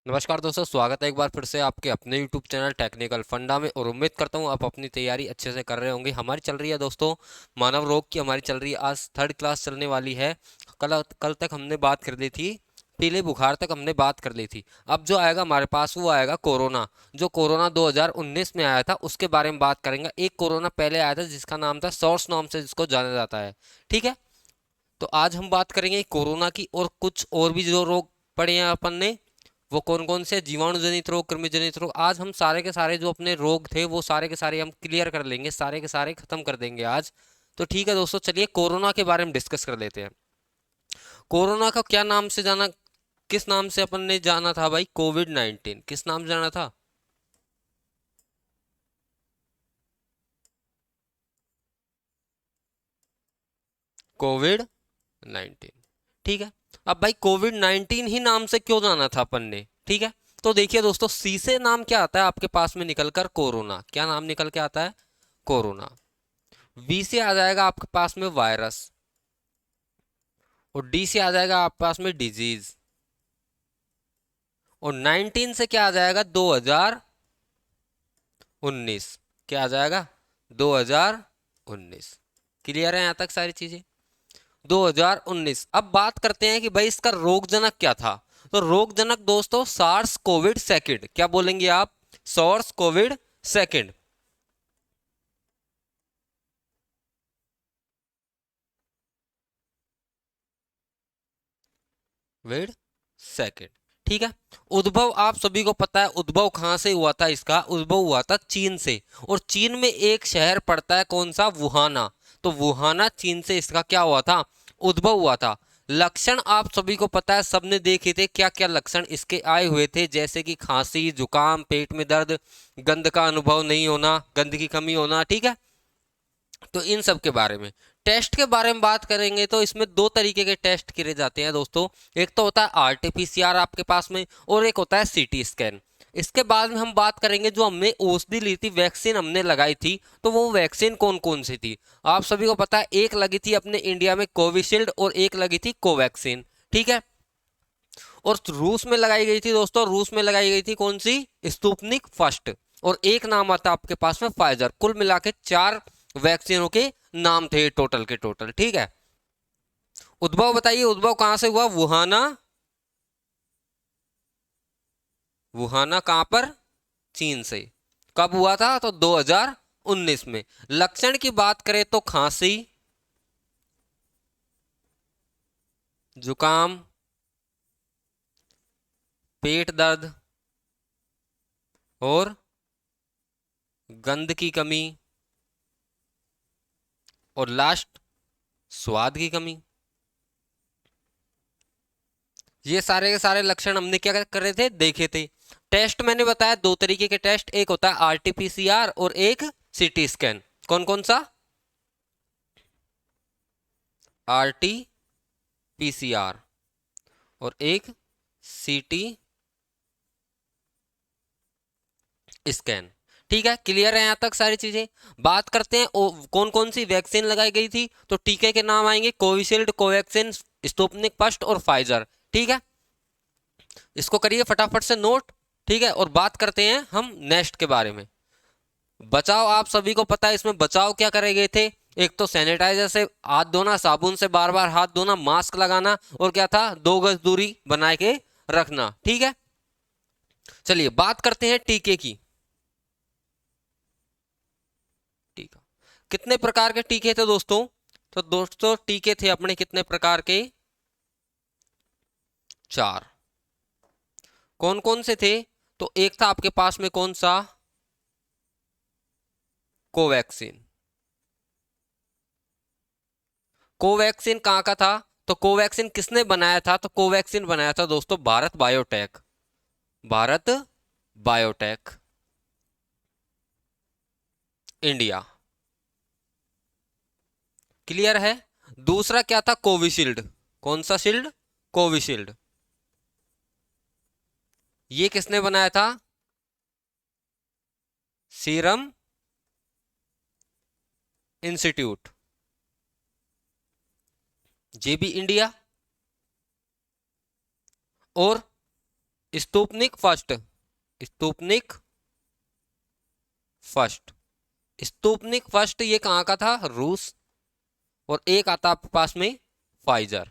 नमस्कार दोस्तों, स्वागत है एक बार फिर से आपके अपने YouTube चैनल टेक्निकल फंडा में। और उम्मीद करता हूँ आप अपनी तैयारी अच्छे से कर रहे होंगे। हमारी चल रही है दोस्तों मानव रोग की, हमारी चल रही है, आज थर्ड क्लास चलने वाली है। कल कल तक हमने बात कर ली थी, पीले बुखार तक हमने बात कर ली थी। अब जो आएगा हमारे पास वो आएगा कोरोना। जो कोरोना 2019 में आया था उसके बारे में बात करेंगे। एक कोरोना पहले आया था जिसका नाम था सॉर्स नाम से जिसको जाना जाता है। ठीक है, तो आज हम बात करेंगे कोरोना की और कुछ और भी जो रोग पढ़े हैं अपन ने, वो कौन कौन से जीवाणु जनित रोग, कृमि जनित रोग। आज हम सारे के सारे जो अपने रोग थे वो सारे के सारे हम क्लियर कर लेंगे, सारे के सारे खत्म कर देंगे आज। तो ठीक है दोस्तों, चलिए कोरोना के बारे में डिस्कस कर लेते हैं। कोरोना का क्या नाम से जाना, किस नाम से अपन ने जाना था भाई? कोविड 19 किस नाम से जाना था? कोविड 19। ठीक है, अब भाई कोविड 19 ही नाम से क्यों जाना था अपन ने? ठीक है, तो देखिए दोस्तों, सी से नाम क्या आता है आपके पास में निकलकर? कोरोना। क्या नाम निकल के आता है? कोरोना। वी से आ जाएगा आपके पास में वायरस, और डी से आ जाएगा आपके पास में डिजीज, और 19 से क्या आ जाएगा? 2019। क्या आ जाएगा? 2019। क्लियर है यहां तक सारी चीजें? 2019। अब बात करते हैं कि भाई इसका रोगजनक क्या था। तो रोगजनक दोस्तों सार्स कोविड सेकंड। क्या बोलेंगे आप? SARS COVID second. वेड सेकंड। ठीक है, उद्भव आप सभी को पता है, उद्भव कहां से हुआ था इसका? उद्भव हुआ था चीन से। और चीन में एक शहर पड़ता है, कौन सा? वुहाना। तो वुहाना चीन से इसका क्या हुआ था? उद्भव हुआ था। लक्षण आप सभी को पता है, सबने देखे थे। क्या क्या लक्षण इसके आए हुए थे? जैसे कि खांसी, जुकाम, पेट में दर्द, गंध का अनुभव नहीं होना, गंध की कमी होना। ठीक है, तो इन सब के बारे में। टेस्ट के बारे में बात करेंगे तो इसमें दो तरीके के टेस्ट किए जाते हैं दोस्तों। एक तो होता है आरटीपीसीआर आपके पास में, और एक होता है सीटी स्कैन। इसके बाद में हम बात करेंगे जो हमने औषधि ली थी, वैक्सीन हमने लगाई थी, तो वो वैक्सीन कौन कौन सी थी? आप सभी को पता है, एक लगी थी अपने इंडिया में कोविशील्ड, और एक लगी थी कोवैक्सीन। ठीक है, और रूस में लगाई गई थी दोस्तों, रूस में लगाई गई थी कौन सी? Sputnik first. और एक नाम आता है आपके पास में फाइजर। कुल मिला के चार वैक्सीनों के नाम थे टोटल के टोटल। ठीक है, उद्भव बताइए, उद्भव कहां से हुआ? वुहाना। वुहाना कहां पर? चीन से। कब हुआ था? तो 2019 में। लक्षण की बात करें तो खांसी, जुकाम, पेट दर्द, और गंध की कमी, और लास्ट स्वाद की कमी। ये सारे के सारे लक्षण हमने क्या कर रहे थे? देखे थे। टेस्ट मैंने बताया दो तरीके के टेस्ट, एक होता है आरटीपीसीआर और एक सीटी स्कैन। कौन कौन सा? आरटीपीसीआर और एक सीटी स्कैन। ठीक है, क्लियर है यहां तक सारी चीजें? बात करते हैं कौन कौन सी वैक्सीन लगाई गई थी। तो टीके के नाम आएंगे कोविशील्ड, कोवैक्सीन, स्पुतनिक फर्स्ट और फाइजर। ठीक है, इसको करिए फटाफट से नोट। ठीक है, और बात करते हैं हम नेक्स्ट के बारे में। बचाव आप सभी को पता है, इसमें बचाव क्या करे गए थे? एक तो सैनिटाइजर से हाथ धोना, साबुन से बार बार हाथ धोना, मास्क लगाना, और क्या था? 2 गज दूरी बनाए के रखना। ठीक है, चलिए बात करते हैं टीके की। टीका, कितने प्रकार के टीके थे दोस्तों? तो दोस्तों टीके थे अपने कितने प्रकार के? चार। कौन कौन से थे? तो एक था आपके पास में कौन सा? कोवैक्सीन। कोवैक्सीन कहाँ का था? तो कोवैक्सीन किसने बनाया था? तो कोवैक्सीन बनाया था दोस्तों Bharat biotech. Bharat biotech, India. Clear है? दूसरा क्या था? कोविशील्ड। कौन सा शील्ड? कोविशील्ड। ये किसने बनाया था? सीरम इंस्टीट्यूट, जेबी इंडिया। और Sputnik first, Sputnik first, Sputnik first ये कहाँ का था? रूस। और एक आता आपके पास में फाइजर।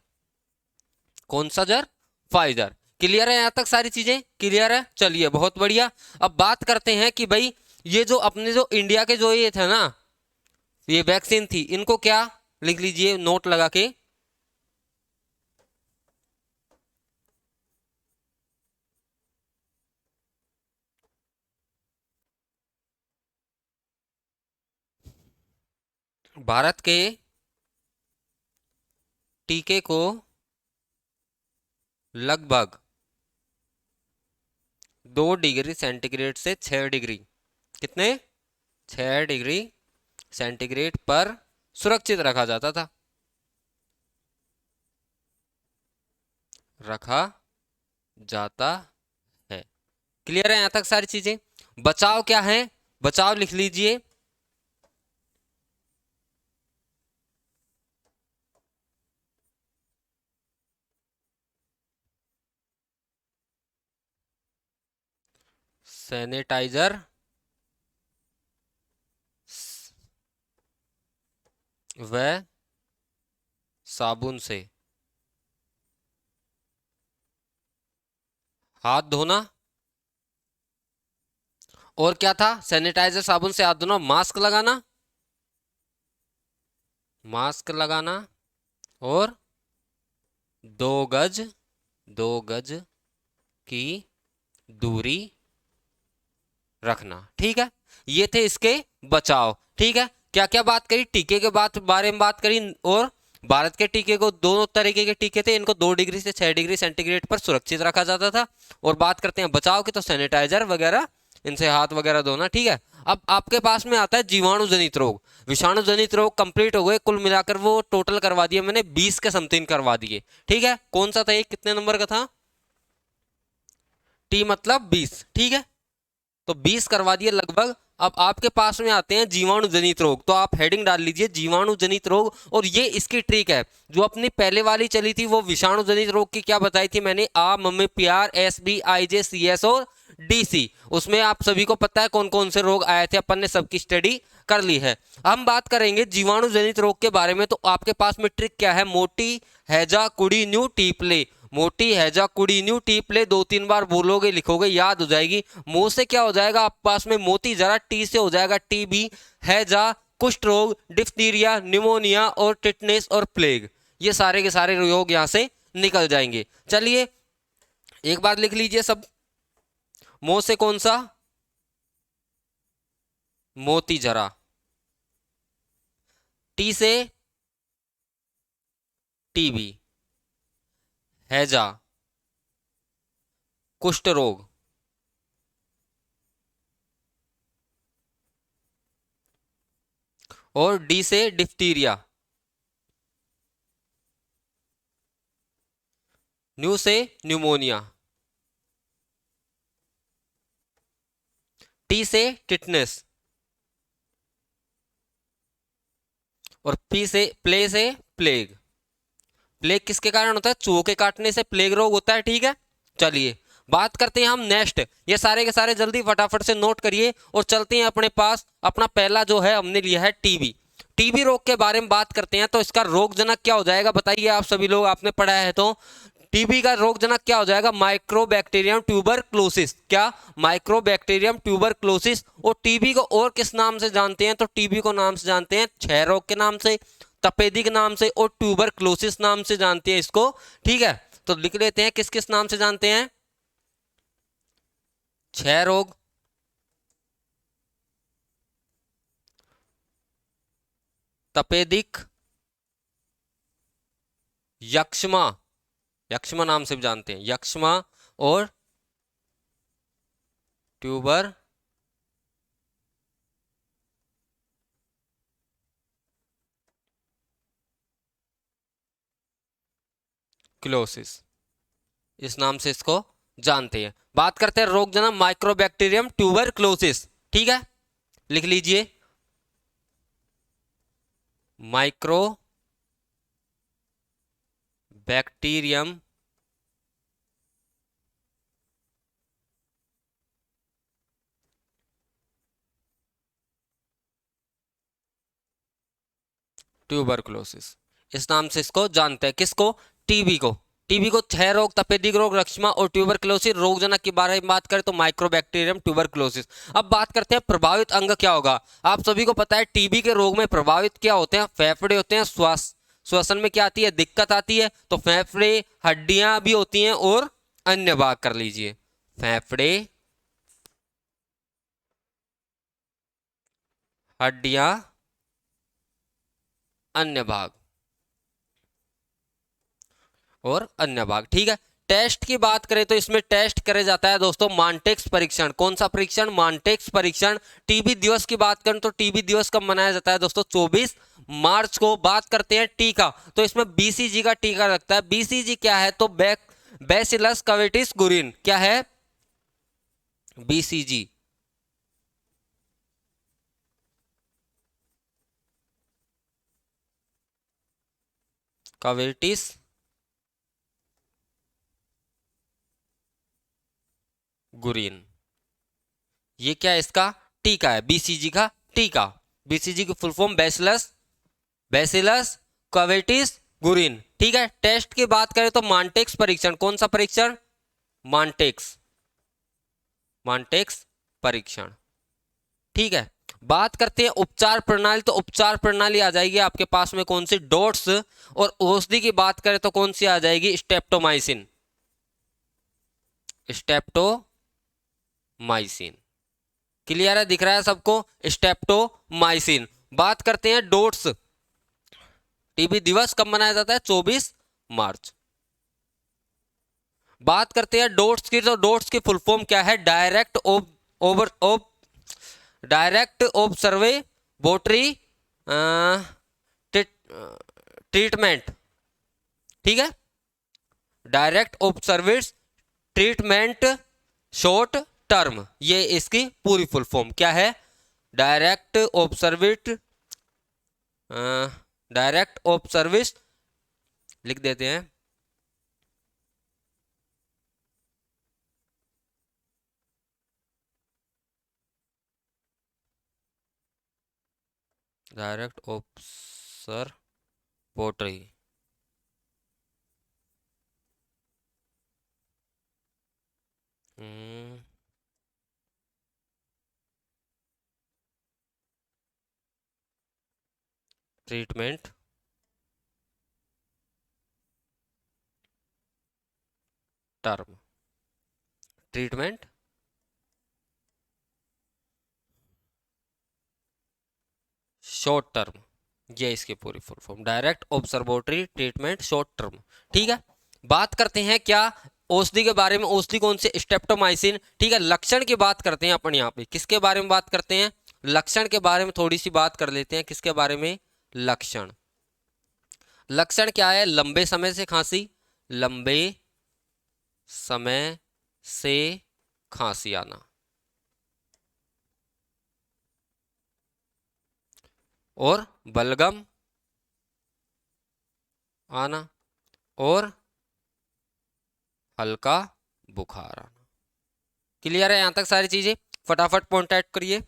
कौन सा जर? फाइजर। क्लियर है? यहां तक सारी चीजें क्लियर है? चलिए बहुत बढ़िया। अब बात करते हैं कि भाई ये जो अपने जो इंडिया के जो ये थे ना, ये वैक्सीन थी, इनको क्या लिख लीजिए नोट लगा के। भारत के टीके को लगभग 2 डिग्री सेंटीग्रेड से 6 डिग्री, कितने? 6 डिग्री सेंटीग्रेड पर सुरक्षित रखा जाता था, रखा जाता है। क्लियर है यहां तक सारी चीजें? बचाव क्या है? बचाव लिख लीजिए। सैनिटाइजर व साबुन से हाथ धोना। और क्या था? सैनिटाइजर साबुन से हाथ धोना, मास्क लगाना, मास्क लगाना, और 2 गज, 2 गज की दूरी रखना। ठीक है, ये थे इसके बचाव। ठीक है, क्या क्या बात करी? टीके के बारे में बात करी। और भारत के टीके को, दोनों तरीके के टीके थे, इनको 2 डिग्री से 6 डिग्री सेंटीग्रेड पर सुरक्षित रखा जाता था। और बात करते हैं बचाव की, तो सैनिटाइजर वगैरह, इनसे हाथ वगैरह धोना। ठीक है, अब आपके पास में आता है जीवाणु जनित रोग। विषाणु जनित रोग कंप्लीट हो गए, कुल मिलाकर वो टोटल करवा दिए मैंने 20 के समथिंग करवा दिए। ठीक है, कौन सा था? एक कितने नंबर का था? टी मतलब 20। ठीक है, तो 20 करवा दिए लगभग। अब आपके पास में आते हैं जीवाणु जनित रोग, तो आप हेडिंग डाल लीजिए जीवाणु जनित रोग। और ये इसकी ट्रिक है, जो अपनी पहले वाली चली थी वो विषाणु जनित रोग की क्या बताई थी मैंने? आ, मम्मी, प्यार, एस, बी, आई, जे, सी, एस और डी, सी। उसमें आप सभी को पता है कौन कौन से रोग आए थे, अपन ने सबकी स्टडी कर ली है। हम बात करेंगे जीवाणु जनित रोग के बारे में, तो आपके पास में ट्रिक क्या है? मोटी, हैजा, कुड़ी, न्यू, टीपले। मोटी, हैजा, कुड़ी, न्यू, टीपले 2-3 बार बोलोगे, लिखोगे, याद हो जाएगी। मुंह से क्या हो जाएगा आप पास में? मोती जरा, टी से हो जाएगा टीबी, हैजा कुष्ठ रोग, डिफ्थीरिया, निमोनिया और टिटनेस और प्लेग। ये सारे के सारे रोग यहां से निकल जाएंगे। चलिए एक बार लिख लीजिए सब। मुंह से कौन सा? मोती जरा। टी से टीबी, हैजा कुष्ठ रोग, और डी से डिफ्थीरिया, न्यू से न्यूमोनिया, टी से टिटनेस, और पी से प्ले से प्लेग। प्लेग किसके कारण होता है? चूहों के काटने से प्लेग रोग होता है। ठीक है, चलिए बात करते हैं हम नेक्स्ट। ये सारे के सारे जल्दी फटाफट से नोट करिए और चलते हैं अपने पास। अपना पहला जो है हमने लिया है टीबी। टीबी रोग के बारे में बात करते हैं, तो इसका रोगजनक क्या हो जाएगा बताइए आप सभी लोग, आपने पढ़ा है तो। टीबी का रोगजनक क्या हो जाएगा? Mycobacterium tuberculosis. क्या? Mycobacterium tuberculosis. और टीबी को और किस नाम से जानते हैं? तो टीबी को नाम से जानते हैं क्षय रोग के नाम से, तपेदिक नाम से, और ट्यूबरक्लोसिस नाम से जानते हैं इसको। ठीक है, तो लिख लेते हैं किस किस नाम से जानते हैं? क्षय रोग, तपेदिक, यक्ष्मा, यक्ष्मा नाम से भी जानते हैं, यक्ष्मा, और ट्यूबर क्लोसिस, इस नाम से इसको जानते हैं। बात करते हैं रोगजनक माइक्रोबैक्टीरियम ट्यूबरक्लोसिस। ठीक है, लिख लीजिए माइक्रो बैक्टीरियम ट्यूबरकुलोसिस, इस नाम से इसको जानते हैं। किसको? टीबी को। टीबी को छह रोग, तपेदिक रोग, रक्ष्मा और ट्यूबरकुलोसिस रोगजनक के बारे में बात करें तो माइक्रोबैक्टीरियम ट्यूबरकुलोसिस। अब बात करते हैं प्रभावित अंग क्या होगा। आप सभी को पता है टीबी के रोग में प्रभावित क्या होते हैं? फेफड़े होते हैं। श्वसन में क्या आती है? दिक्कत आती है। तो फेफड़े, हड्डियां भी होती हैं और अन्य भाग कर लीजिए, फेफड़े, हड्डियां, अन्य भाग और अन्य भाग। ठीक है। टेस्ट की बात करें तो इसमें टेस्ट करे जाता है दोस्तों मॉन्टेक्स परीक्षण। कौन सा परीक्षण? मॉन्टेक्स परीक्षण। टीबी दिवस की बात करें तो टीबी दिवस कब मनाया जाता है दोस्तों? 24 मार्च को। बात करते हैं टीका, तो इसमें बीसीजी का टीका लगता है। बीसीजी क्या है? तो बैसिलस कवेटिस गुरिन। क्या है? बीसीजी, कवेटिस गुरिन, ये क्या इसका टीका है? बीसीजी का टीका। बीसीजी की फुल फॉर्म बैसिलस कवेटिस गुरिन। ठीक है। टेस्ट की बात करें तो मॉन्टेक्स परीक्षण। कौन सा परीक्षण? मॉन्टेक्स परीक्षण। ठीक है। बात करते हैं उपचार प्रणाली, तो उपचार प्रणाली आ जाएगी आपके पास में कौन सी? डोट्स। और औषधि की बात करें तो कौन सी आ जाएगी? स्टेप्टोमाइसिन। क्लियर है? दिख रहा है सबको? स्टेप्टोमाइसिन। बात करते हैं डोट्स। टीबी दिवस कब मनाया जाता है? 24 मार्च। बात करते हैं डोट्स की, तो डोट्स की फुल फॉर्म क्या है? Direct observatory treatment. ठीक है। Direct observatory treatment short term, ये इसकी पूरी फुल फॉर्म क्या है? डायरेक्ट ऑब्जर्वेट लिख देते हैं, direct observatory treatment term, treatment short term, ये इसकी पूरी full form direct observatory treatment short term. ठीक है। बात करते हैं क्या औषधि के बारे में। औषधि कौन सी? स्टेप्टोमाइसिन। ठीक है। लक्षण की बात करते हैं अपन यहाँ पे। किसके बारे में बात करते हैं? लक्षण के बारे में थोड़ी सी बात कर लेते हैं। किसके बारे में? लक्षण। लक्षण क्या है? लंबे समय से खांसी, लंबे समय से खांसी आना और बलगम आना और हल्का बुखार आना। क्लियर है यहां तक सारी चीजें? फटाफट पॉइंट आउट करिए।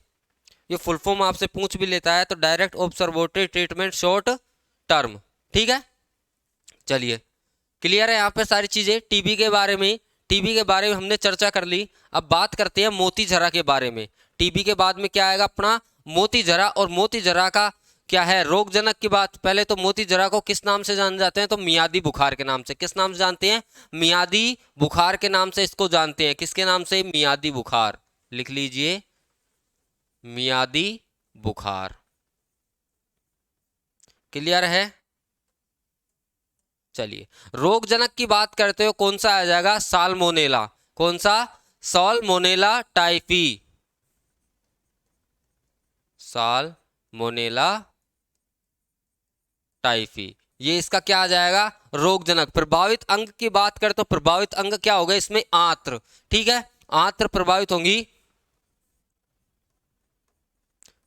ये फुल फॉर्म आपसे पूछ भी लेता है तो direct observatory treatment short term. ठीक है। चलिए, क्लियर है यहाँ पे सारी चीजें। टीबी के बारे में, टीबी के बारे में हमने चर्चा कर ली। अब बात करते हैं मोती जरा के बारे में। टीबी के बाद में क्या आएगा अपना? मोती जरा। और मोती जरा का क्या है? रोगजनक की बात। पहले तो मोती जरा को किस नाम से जाने जाते हैं? तो मियादी बुखार के नाम से। किस नाम से जानते हैं? मियादी बुखार के नाम से इसको जानते हैं। किसके नाम से? मियादी बुखार। लिख लीजिए, मियादी बुखार। क्लियर है? चलिए, रोगजनक की बात करते हो कौन सा आ जाएगा? साल्मोनेला। कौन सा? Salmonella typhi. साल्मोनेला टाइफी, ये इसका क्या आ जाएगा? रोगजनक। प्रभावित अंग की बात करें तो प्रभावित अंग क्या होगा इसमें? आंत्र। ठीक है। आंत्र प्रभावित होंगी।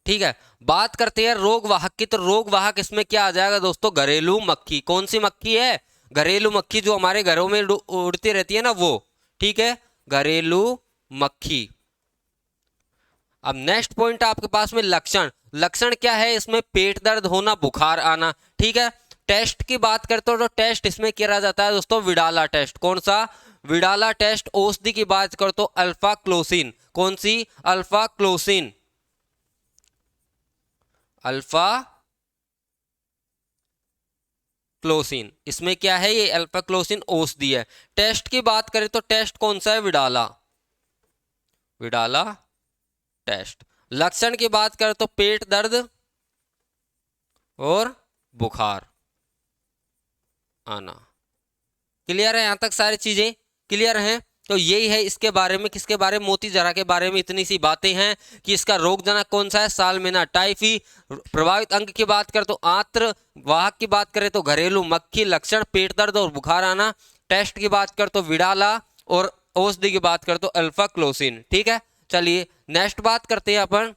ठीक है। बात करते हैं रोगवाहक की, तो रोगवाहक इसमें क्या आ जाएगा दोस्तों? घरेलू मक्खी। कौन सी मक्खी है? घरेलू मक्खी, जो हमारे घरों में उड़ती रहती है ना, वो। ठीक है, घरेलू मक्खी। अब नेक्स्ट पॉइंट आपके पास में लक्षण। लक्षण क्या है इसमें? पेट दर्द होना, बुखार आना। ठीक है। टेस्ट की बात करते हो तो टेस्ट इसमें किया जाता है दोस्तों विडाला टेस्ट। कौन सा? विडाला टेस्ट। औषधि की बात करो तो अल्फा क्लोसिन। कौन सी? अल्फा क्लोसिन। अल्फा क्लोसिन इसमें क्या है? ये अल्फा क्लोसिन औषधि है। टेस्ट की बात करें तो टेस्ट कौन सा है? विडाला। विडाला टेस्ट। लक्षण की बात करें तो पेट दर्द और बुखार आना। क्लियर है? यहां तक सारी चीजें क्लियर हैं? तो यही है इसके बारे में। किसके बारे में? मोती जरा के बारे में इतनी सी बातें हैं कि इसका रोगजनक कौन सा है? Salmonella typhi. प्रभावित अंग की बात करें तो आंत्र। वाहक की बात करें तो घरेलू मक्खी। लक्षण पेट दर्द और बुखार आना। टेस्ट की बात करें तो विडाला। और औषधि की बात करें तो अल्फा क्लोसिन। ठीक है, चलिए नेक्स्ट बात करते हैं अपन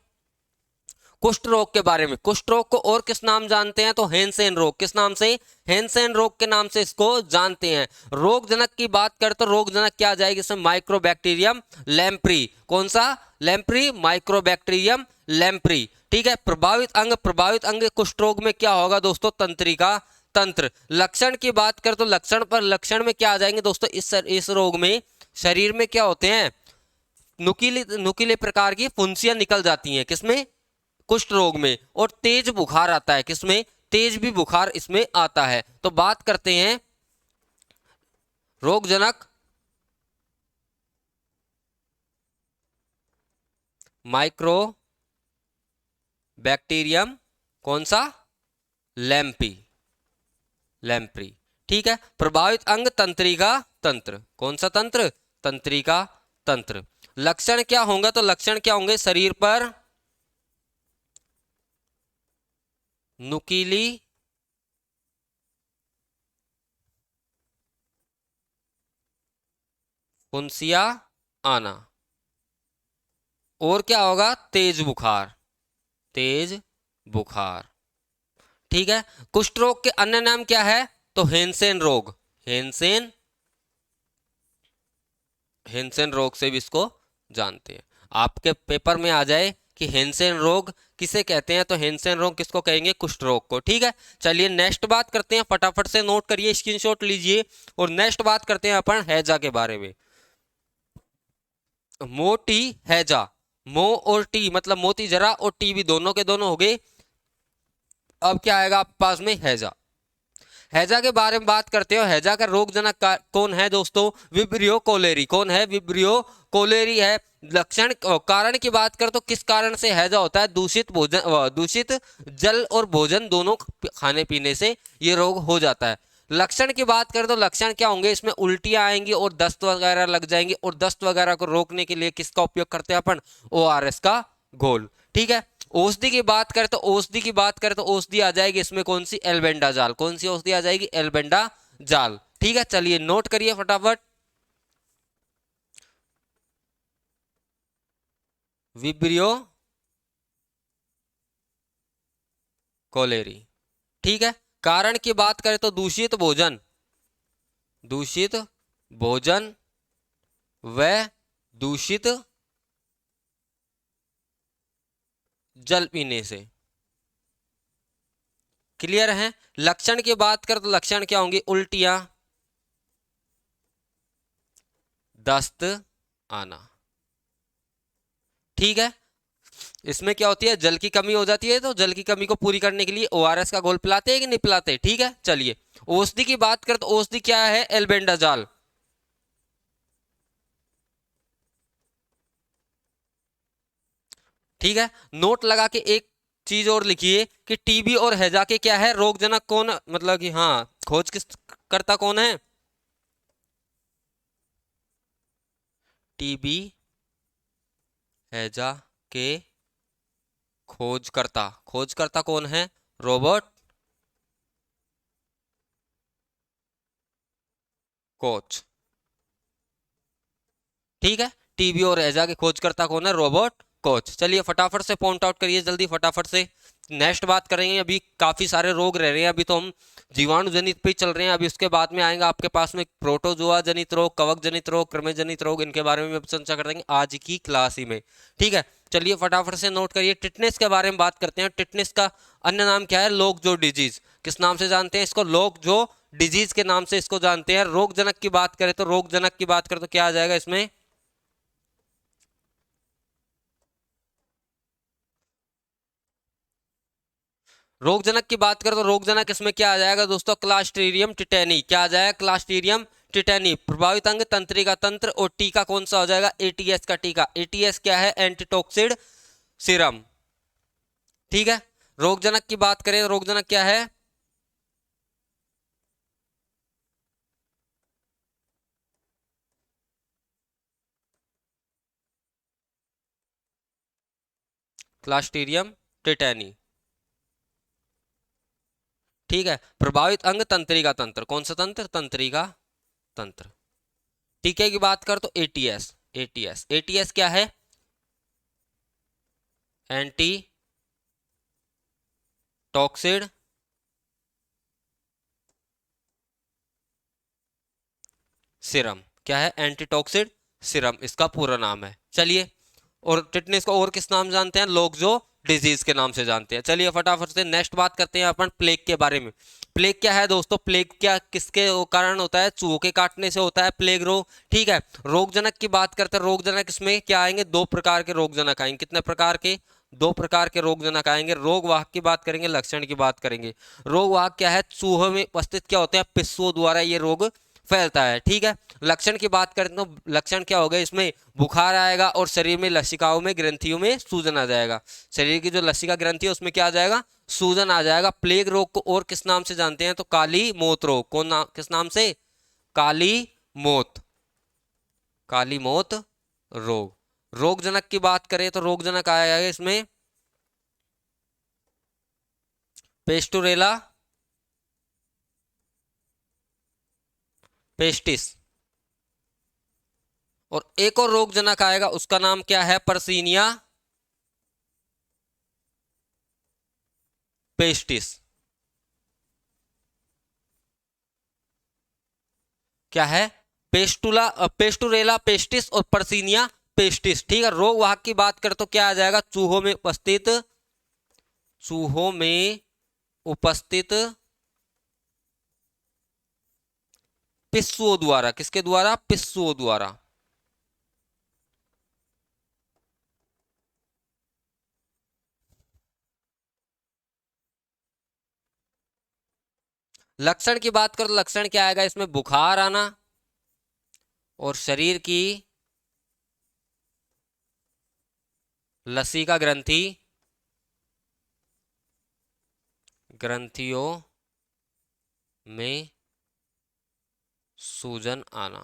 कुष्ठ रोग के बारे में। कुष्ठ रोग को और किस नाम जानते हैं? तो हैंसेन रोग। किस नाम से? हैंसेन रोग के नाम से इसको जानते हैं। रोग जनक की बात करें तो रोग जनक क्या आ जाएगी इसमें? Mycobacterium lamprey. कौन सा? Lamprey, mycobacterium lamprey. ठीक है। प्रभावित अंग। प्रभावित अंग कुष्ठ रोग में क्या होगा दोस्तों? तंत्रिका तंत्र। लक्षण की बात करें तो लक्षण में क्या आ जाएंगे दोस्तों? इस रोग में शरीर में क्या होते हैं? नुकीले नुकीले प्रकार की फुंसियां निकल जाती हैं। किसमें? कुष्ठ रोग में। और तेज बुखार आता है। किसमें? तेज भी बुखार इसमें आता है। तो बात करते हैं रोगजनक माइक्रो बैक्टीरियम। कौन सा? लैम्पी, लैम्प्री। ठीक है। प्रभावित अंग तंत्रिका तंत्र। कौन सा तंत्र? तंत्रिका तंत्र। लक्षण क्या होंगे? तो लक्षण क्या होंगे? शरीर पर नुकीली फुंसिया आना। और क्या होगा? तेज बुखार, तेज बुखार। ठीक है। कुष्ठ रोग के अन्य नाम क्या है? तो हेंसेन रोग। हेंसेन हेंसेन रोग से भी इसको जानते हैं। आपके पेपर में आ जाए कि हेंसेन रोग किसे कहते हैं, तो हेंसेन रोग किसको कहेंगे? कुष्ठ रोग को। ठीक है। चलिए नेक्स्ट बात करते हैं। फटाफट से नोट करिए, स्क्रीनशॉट लीजिए। और नेक्स्ट बात करते हैं अपन हैजा के बारे में। मोटी हैजा। मो और टी मतलब मोती जरा, और टी भी दोनों के दोनों हो गए। अब क्या आएगा आपके पास में? हैजा। हैजा के बारे में बात करते हो। हैजा का रोगजनक कौन है दोस्तों? Vibrio cholerae. कौन है? विब्रियो कोलेरी है। लक्षण कारण की बात करें तो किस कारण से हैजा होता है? दूषित भोजन, दूषित जल और भोजन दोनों खाने पीने से ये रोग हो जाता है। लक्षण की बात करें तो लक्षण क्या होंगे इसमें? उल्टियां आएंगी और दस्त वगैरह लग जाएंगे। और दस्त वगैरह को रोकने के लिए किसका उपयोग करते हैं अपन? ORS का घोल। ठीक है। औषधि की बात करें तो औषधि आ जाएगी इसमें कौन सी? एल्बेंडाजाल। कौन सी औषधि आ जाएगी? एल्बेंडाजाल। ठीक है। चलिए नोट करिए फटाफट। Vibrio cholerae. ठीक है। कारण की बात करें तो दूषित भोजन, दूषित भोजन व दूषित जल पीने से। क्लियर है? लक्षण की बात करें तो लक्षण क्या होंगे? उल्टियां, दस्त आना। ठीक है। इसमें क्या होती है? जल की कमी हो जाती है। तो जल की कमी को पूरी करने के लिए ORS का घोल पिलाते हैं कि नहीं पिलाते? ठीक है। चलिए औषधि की बात करें तो औषधि क्या है? एल्बेंडाजाल। ठीक है। नोट लगा के एक चीज और लिखिए कि टीबी और हैजा के क्या है? रोगजनक कौन, मतलब कि हाँ खोज किस करता कौन है? टीबी हैजा के खोजकर्ता। खोजकर्ता कौन है? Robert Koch. ठीक है। टीबी और हैजा के खोजकर्ता कौन है? Robert Koch. चलिए फटाफट से पॉइंट आउट करिए जल्दी फटाफट से। नेक्स्ट बात करेंगे। अभी काफी सारे रोग रह रहे हैं। अभी तो हम जीवाणु जनित पे चल रहे हैं। अभी उसके बाद में आएगा आपके पास में प्रोटोजोआ जनित रोग, कवक जनित रोग, कृमि जनित रोग। इनके बारे में चर्चा कर देंगे आज की क्लास ही में। ठीक है। चलिए फटाफट से नोट करिए। टिटनेस के बारे में बात करते हैं। टिटनेस का अन्य नाम क्या है? लोकजो डिजीज। किस नाम से जानते हैं इसको? लोग जो डिजीज के नाम से इसको जानते हैं। रोगजनक की बात करें तो रोगजनक की बात करें तो क्या आ जाएगा इसमें? रोगजनक की बात करें तो रोगजनक इसमें क्या आ जाएगा दोस्तों? Clostridium tetani. क्या आ जाएगा? Clostridium tetani. प्रभावित अंग तंत्रिका तंत्र, और टीका कौन सा हो जाएगा? एटीएस का टीका। एटीएस क्या है? एंटीटॉक्सिड सीरम। ठीक है। रोगजनक की बात करें तो रोगजनक क्या है? Clostridium tetani. ठीक है। प्रभावित अंग तंत्रिका तंत्र, कौन सा तंत्र? तंत्रिका तंत्र। टीके की बात कर तो एटीएस। एटीएस एटीएस क्या है? एंटी टॉक्सिड सिरम। क्या है? एंटीटॉक्सिड सिरम इसका पूरा नाम है। चलिए, और टिटनेस को और किस नाम जानते हैं? लोग जो डिजीज के नाम से जानते हैं। चलिए फटाफट से नेक्स्ट बात करते हैं अपन प्लेग के बारे में। प्लेग क्या है दोस्तों? प्लेग क्या किसके कारण होता है? चूहों के काटने से होता है प्लेग रोग। ठीक है। रोगजनक की बात करते हैं। रोगजनक इसमें क्या आएंगे? दो प्रकार के रोगजनक आएंगे। कितने प्रकार के? दो प्रकार के रोगजनक आएंगे। रोगवाहक की बात करेंगे, लक्षण की बात करेंगे। रोगवाहक क्या है? चूहों में उपस्थित क्या होते हैं? पिस्सुओं द्वारा ये रोग फैलता है। ठीक है। लक्षण की बात करें तो लक्षण क्या होगा इसमें? बुखार आएगा और शरीर में लसिकाओं में ग्रंथियों में सूजन आ जाएगा। शरीर की जो लसिका ग्रंथि है उसमें क्या आ जाएगा? सूजन आ जाएगा। प्लेग रोग को और किस नाम से जानते हैं? तो काली मौत रोग। कौन नाम, किस नाम से? काली मौत। काली मौत रोग। रोगजनक की बात करें तो रोगजनक आएगा इसमें पेस्टुरेला पेस्टिस। और एक और रोगजनक आएगा, उसका नाम क्या है? पर्सीनिया पेस्टिस। क्या है? पेस्टुरेला पेस्टिस और पर्सीनिया पेस्टिस। ठीक है। रोग वाहक की बात करें तो क्या आ जाएगा? चूहों में उपस्थित पिस्सुओं द्वारा। किसके द्वारा? पिस्सुओं द्वारा। लक्षण की बात करो तो लक्षण क्या आएगा इसमें? बुखार आना और शरीर की लसिका ग्रंथियों में सूजन आना।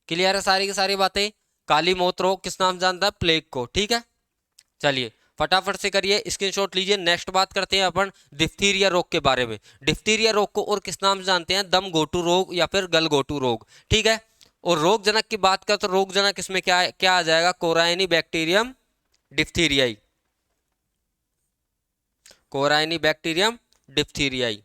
क्लियर है सारी की सारी बातें? काली मौत रोग किस नाम से जानता है? प्लेग को। ठीक है। चलिए फटाफट से करिए, स्क्रीनशॉट लीजिए। नेक्स्ट बात करते हैं अपन डिप्थीरिया रोग के बारे में। डिप्थीरिया रोग को और किस नाम से जानते हैं? दम घोटू रोग या फिर गलघोटू रोग। ठीक है। और रोगजनक की बात कर तो रोगजनक इसमें क्या आ जाएगा? कोराइनी बैक्टीरियम डिप्थीरियाई। कोराइनी बैक्टीरियम डिप्थीरियाई।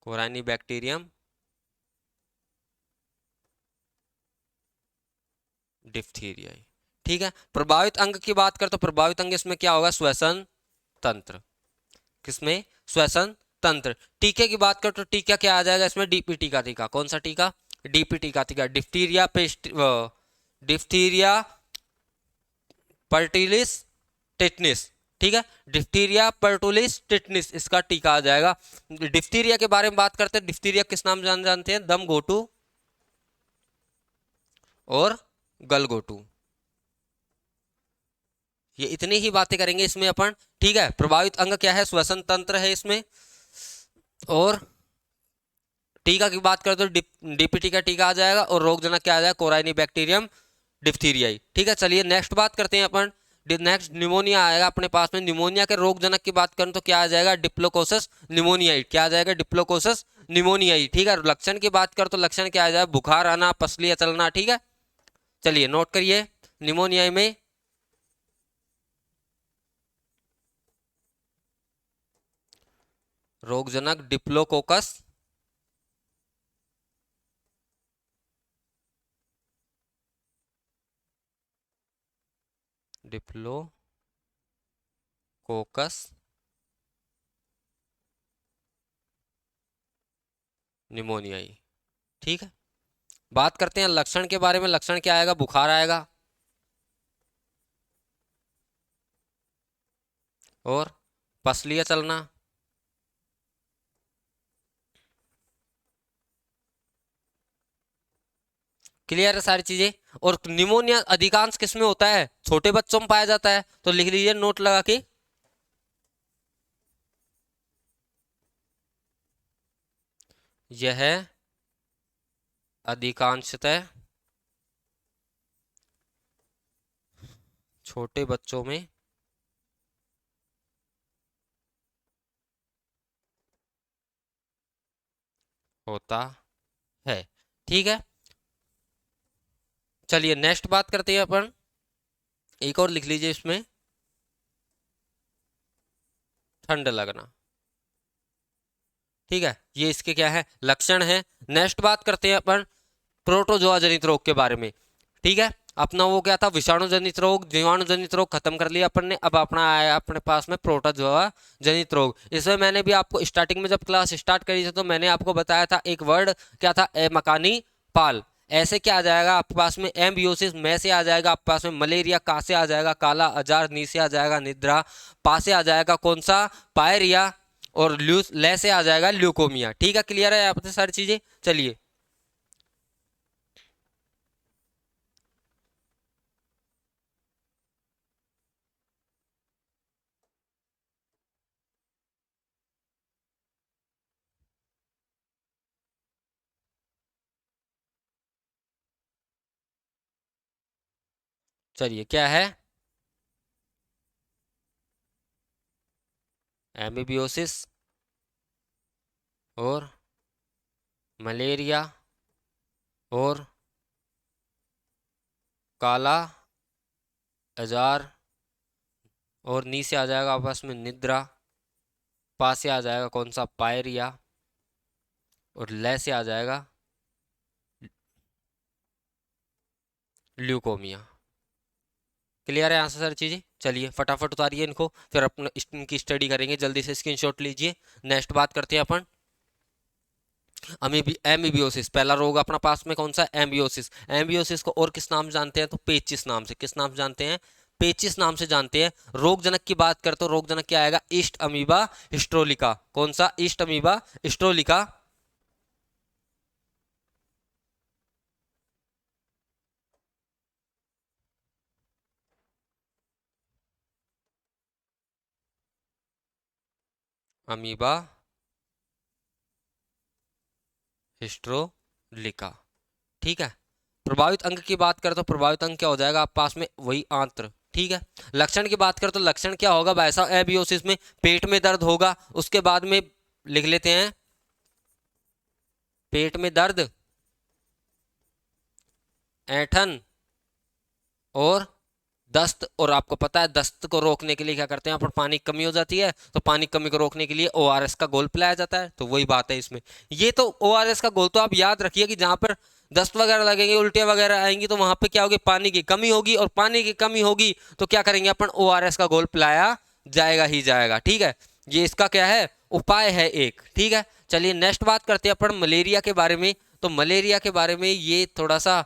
कोराइनी बैक्टीरियम डिप्थीरियाई। ठीक है। प्रभावित अंग की बात कर तो प्रभावित अंग इसमें क्या होगा? श्वसन तंत्र। किसमें? श्वसन तंत्र। टीके की बात कर तो टीका क्या आ जाएगा इसमें? डीपीटी का टीका। कौन सा टीका? डीपीटी का टीका। डिप्थीरिया पर्टिलिस टेटनिस। ठीक है। डिप्थीरिया पर्टुलिस टेटनिस इसका टीका आ जाएगा। डिप्थीरिया के बारे में बात करते हैं। डिप्थीरिया किस नाम जानते हैं? दम घोटू और गलघोटू। ये इतनी ही बातें करेंगे इसमें अपन। ठीक है। प्रभावित अंग क्या है? श्वसन तंत्र है इसमें। और टीका की बात करें तो डीपीटी का टीका आ जाएगा। और रोगजनक क्या आ जाएगा? कोराइनी बैक्टीरियम डिप्थीरियाई। ठीक है। चलिए नेक्स्ट बात करते हैं अपन। नेक्स्ट निमोनिया आएगा अपने पास में। निमोनिया के रोगजनक की बात करें तो क्या आ जाएगा? डिप्लोकोसस निमोनियाई। क्या आ जाएगा? डिप्लोकोसस निमोनियाई। ठीक है। लक्षण की बात करें तो लक्षण क्या आ जाएगा? बुखार आना, पसलियाँ चलना। ठीक है। चलिए नोट करिए। निमोनिया में रोगजनक डिप्लोकोकस, डिप्लोकोकस निमोनियाई। ठीक है, बात करते हैं लक्षण के बारे में। लक्षण क्या आएगा? बुखार आएगा, और पसलियाँ चलना, क्लियर है सारी चीजें। और निमोनिया अधिकांश किस में होता है? छोटे बच्चों में पाया जाता है, तो लिख लीजिए नोट लगा के। यह अधिकांशतः छोटे बच्चों में होता है। ठीक है, चलिए नेक्स्ट बात करते हैं अपन। एक और लिख लीजिए इसमें, ठंड लगना। ठीक है, ये इसके क्या है? लक्षण है। नेक्स्ट बात करते हैं अपन प्रोटोजोआ जनित रोग के बारे में। ठीक है, अपना वो क्या था? विषाणु जनित रोग, जीवाणु जनित रोग खत्म कर लिया अपन ने। अब अपना आया अपने पास में प्रोटोजोआ जनित रोग। इसमें मैंने भी आपको स्टार्टिंग में जब क्लास स्टार्ट करी थी तो मैंने आपको बताया था एक वर्ड क्या था? ए मकानी पाल। ऐसे क्या आ जाएगा आपके पास में? एम्बियोसिस। में से आ जाएगा आपके पास में मलेरिया। का से आ जाएगा काला अजार। नी से आ जाएगा निद्रा। पा से आ जाएगा कौन सा? पायरिया। और ल्यूस ले से आ जाएगा ल्यूकोमिया। ठीक है, क्लियर है आपसे सारी चीजें? चलिए चलिए, क्या है? एमीबियोसिस और मलेरिया और काला अजार। और नी से आ जाएगा आपस में निद्रा। पा से आ जाएगा कौन सा? पायरिया। और ले से आ जाएगा ल्यूकोमिया। क्लियर है आंसर सारी चीजें? चलिए फटाफट उतारिए इनको, फिर अपन इनकी स्टडी करेंगे। जल्दी से स्क्रीनशॉट लीजिए। नेक्स्ट बात करते हैं अपन एमीबियोसिस। पहला रोग अपना पास में कौन सा? एम्बियोसिस। एम्बियोसिस को और किस नाम जानते हैं? तो पेचिस नाम से। किस नाम से जानते हैं? पेचिस नाम से जानते हैं। रोग जनक की बात करते हो, रोग जनक क्या आएगा? Entamoeba histolytica. कौन सा? Entamoeba histolytica. Amoeba histolytica. ठीक है, प्रभावित अंग की बात करें तो प्रभावित अंग क्या हो जाएगा आप पास में? वही आंत्र। ठीक है, लक्षण की बात करें तो लक्षण क्या होगा भाई साहब? एबियोसिस में पेट में दर्द होगा। उसके बाद में लिख लेते हैं पेट में दर्द, ऐंठन और दस्त। और आपको पता है दस्त को रोकने के लिए क्या करते हैं अपन? पानी की कमी हो जाती है तो पानी की कमी को रोकने के लिए ओआरएस का घोल पिलाया जाता है। तो वही बात है इसमें। ये तो ओआरएस का घोल तो आप याद रखिए कि जहां पर दस्त वगैरह लगेंगे, उल्टियां वगैरह आएंगी, तो वहां पे क्या होगी? पानी की कमी होगी। और पानी की कमी होगी तो क्या करेंगे अपन? ओआरएस का घोल पिलाया जाएगा ही जाएगा। ठीक है, ये इसका क्या है? उपाय है एक। ठीक है, चलिए नेक्स्ट बात करते हैं अपन मलेरिया के बारे में। तो मलेरिया के बारे में ये थोड़ा सा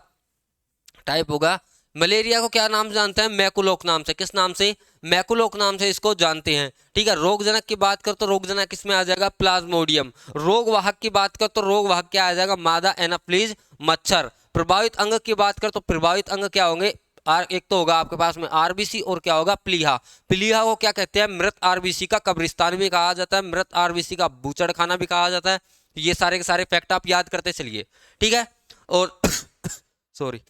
टाइप होगा। मलेरिया को क्या नाम जानते हैं? मैकुलोक नाम से। किस नाम से? मैकुलोक नाम से इसको जानते हैं। ठीक है, रोगजनक की बात कर तो रोगजनक किसमें आ जाएगा? प्लाज्मोडियम। रोग वाहक की बात कर तो रोग वाहक क्या आ जाएगा? मादा एनाप्लीज मच्छर। प्रभावित अंग की बात कर तो प्रभावित अंग क्या होंगे? एक तो होगा आपके पास में आरबीसी, और क्या होगा? प्लीहा। प्लीहा को क्या कहते हैं? मृत आरबीसी का कब्रिस्तान भी कहा जाता है, मृत आरबीसी का बूचड़ खाना भी कहा जाता है। ये सारे के सारे फैक्ट आप याद करते चलिए। ठीक है, और सॉरी,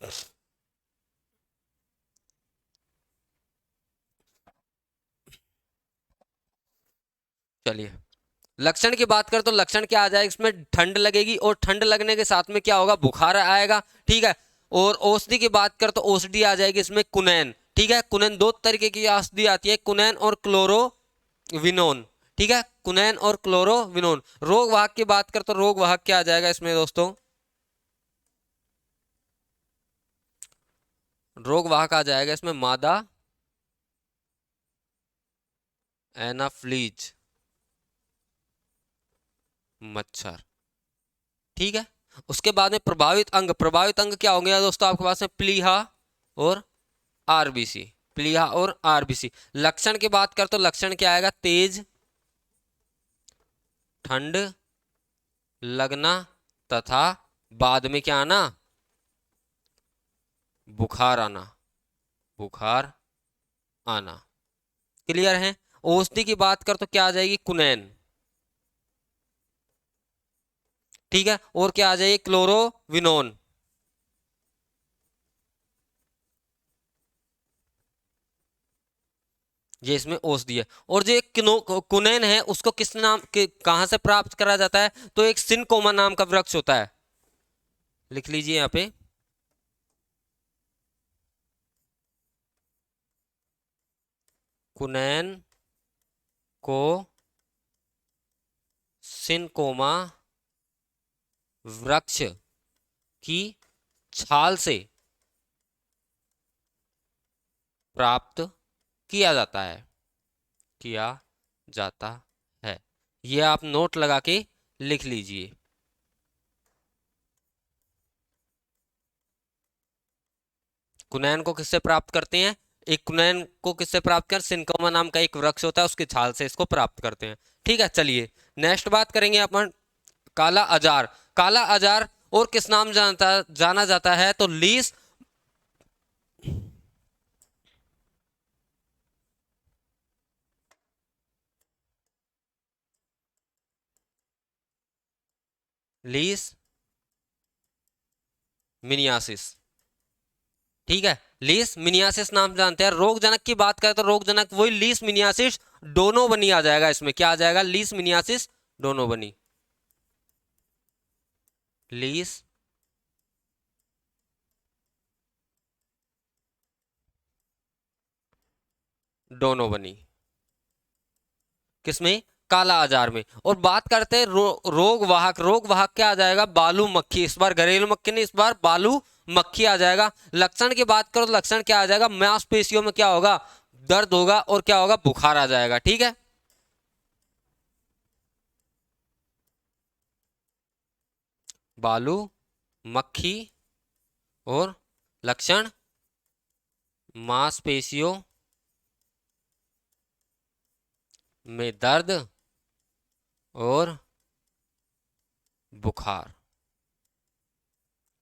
चलिए लक्षण की बात करें तो लक्षण क्या आ जाएगा इसमें? ठंड लगेगी, और ठंड लगने के साथ में क्या होगा? बुखार आएगा। ठीक है, और औषधि की बात करें तो औषधि आ जाएगी इसमें कुनैन। ठीक है, कुनैन दो तरीके की औषधि आती है, कुनैन और क्लोरोविनोन। ठीक है, कुनैन और क्लोरोविनोन। रोग वाहक की बात करें तो रोग वाहक क्या आ जाएगा इसमें दोस्तों? रोग वाहक आ जाएगा इसमें मादा एनाफ्लीज, मच्छर। ठीक है, उसके बाद में प्रभावित अंग, प्रभावित अंग क्या होंगे दोस्तों आपके पास में? प्लीहा और आरबीसी, प्लीहा और आरबीसी। लक्षण की बात कर तो लक्षण क्या आएगा? तेज ठंड लगना तथा बाद में क्या आना? बुखार आना, बुखार आना। क्लियर है? औषधि की बात कर तो क्या आ जाएगी? कुनैन। ठीक है, और क्या आ जाएगी? क्लोरोविनोन। ये इसमें औषधि है। और जो एक कुनैन है उसको किस नाम के कहां से प्राप्त करा जाता है? तो एक सिनकोमा नाम का वृक्ष होता है, लिख लीजिए यहाँ पे। कुनैन को सिनकोमा वृक्ष की छाल से प्राप्त किया जाता है, किया जाता है। ये आप नोट लगा के लिख लीजिए। कुनैन को किससे प्राप्त करते हैं? एक कुनैन को किससे प्राप्त कर? सिनकोमा नाम का एक वृक्ष होता है, उसकी छाल से इसको प्राप्त करते हैं। ठीक है, चलिए नेक्स्ट बात करेंगे अपन काला अजार। काला अजार और किस नाम जाना जाता है? तो लीस लीस मिनियासिस। ठीक है, लीस मिनियासिस नाम जानते हैं। रोग जनक की बात करें तो रोग जनक वही लीस मिनियासिस डोनोवनी आ जाएगा। इसमें क्या आ जाएगा? लीस मिनियासिस डोनोवनी, लीस डोनोवनी। किसमें? काला आजार में। और बात करते हैं रोग वाहक। रोग वाहक क्या आ जाएगा? बालू मक्खी। इस बार घरेलू मक्खी नहीं, इस बार बालू मक्खी आ जाएगा। लक्षण की बात करो तो लक्षण क्या आ जाएगा? मांसपेशियों में क्या होगा? दर्द होगा और क्या होगा? बुखार आ जाएगा। ठीक है, बालू मक्खी और लक्षण मांसपेशियों में दर्द और बुखार।